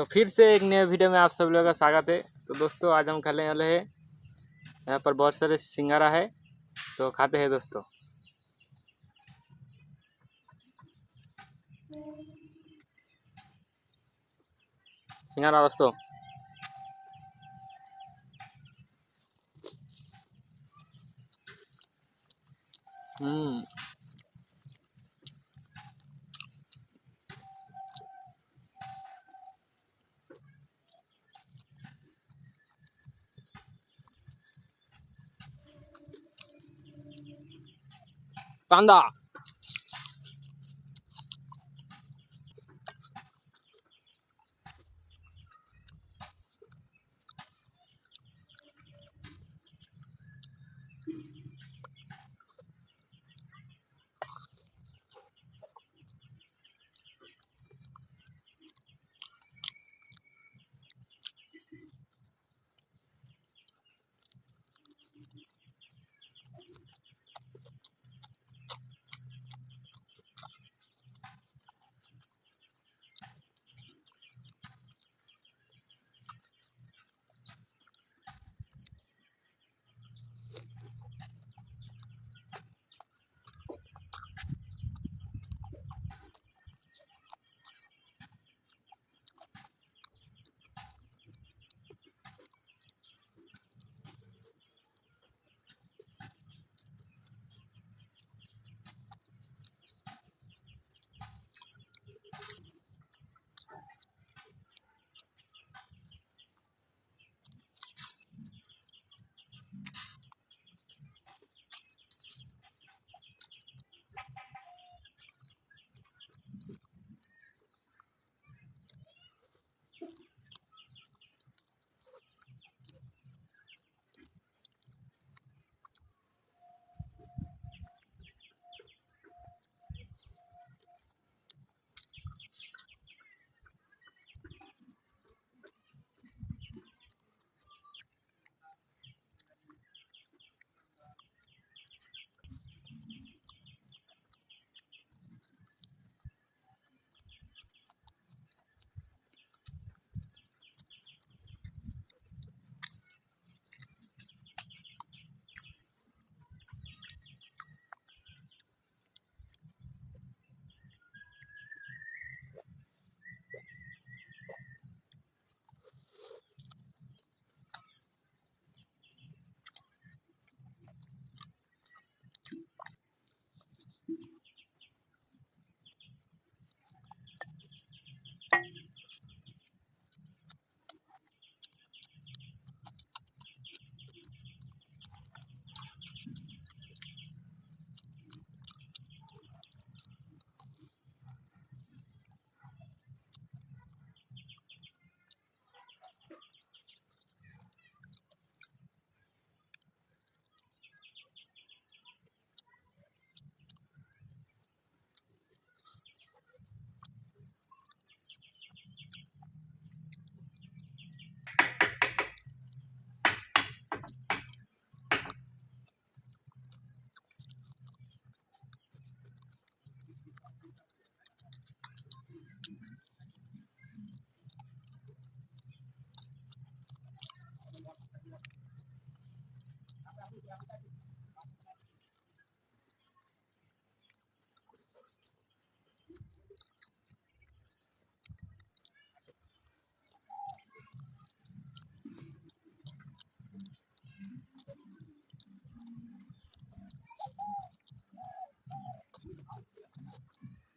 तो फिर से एक नए वीडियो में आप सब लोगों का स्वागत है। तो दोस्तों आज हम खाने वाले हैं, यहाँ पर बहुत सारे सिंघाड़ा है, तो खाते हैं दोस्तों। सिंघाड़ा दोस्तों, कांदा।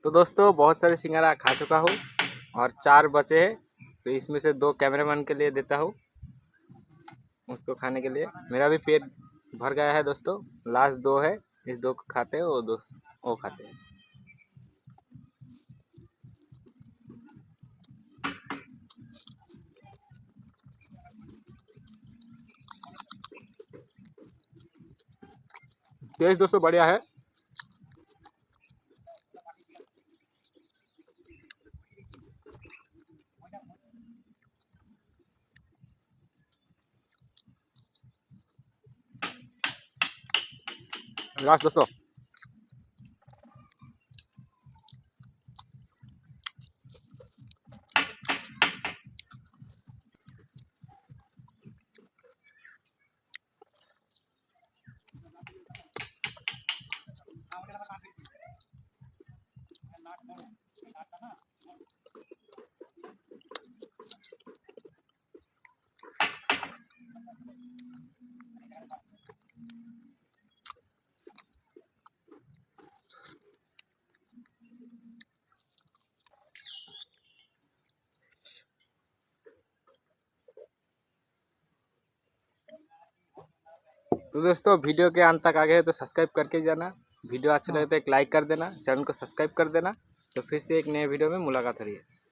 तो दोस्तों बहुत सारे सिंघाड़ा खा चुका हूँ और 4 बचे हैं, तो इसमें से 2 कैमरामैन के लिए देता हूँ, उसको खाने के लिए। मेरा भी पेट भर गया है दोस्तों, लास्ट 2 है, इस 2 को खाते हैं, वो खाते हैं। टेस्ट दोस्तों बढ़िया है। लास्ट दोस्तों, तो दोस्तों वीडियो के अंत तक आ गए तो सब्सक्राइब करके जाना। वीडियो अच्छा लगे तो एक लाइक कर देना, चैनल को सब्सक्राइब कर देना। तो फिर से एक नए वीडियो में मुलाकात हो रही है।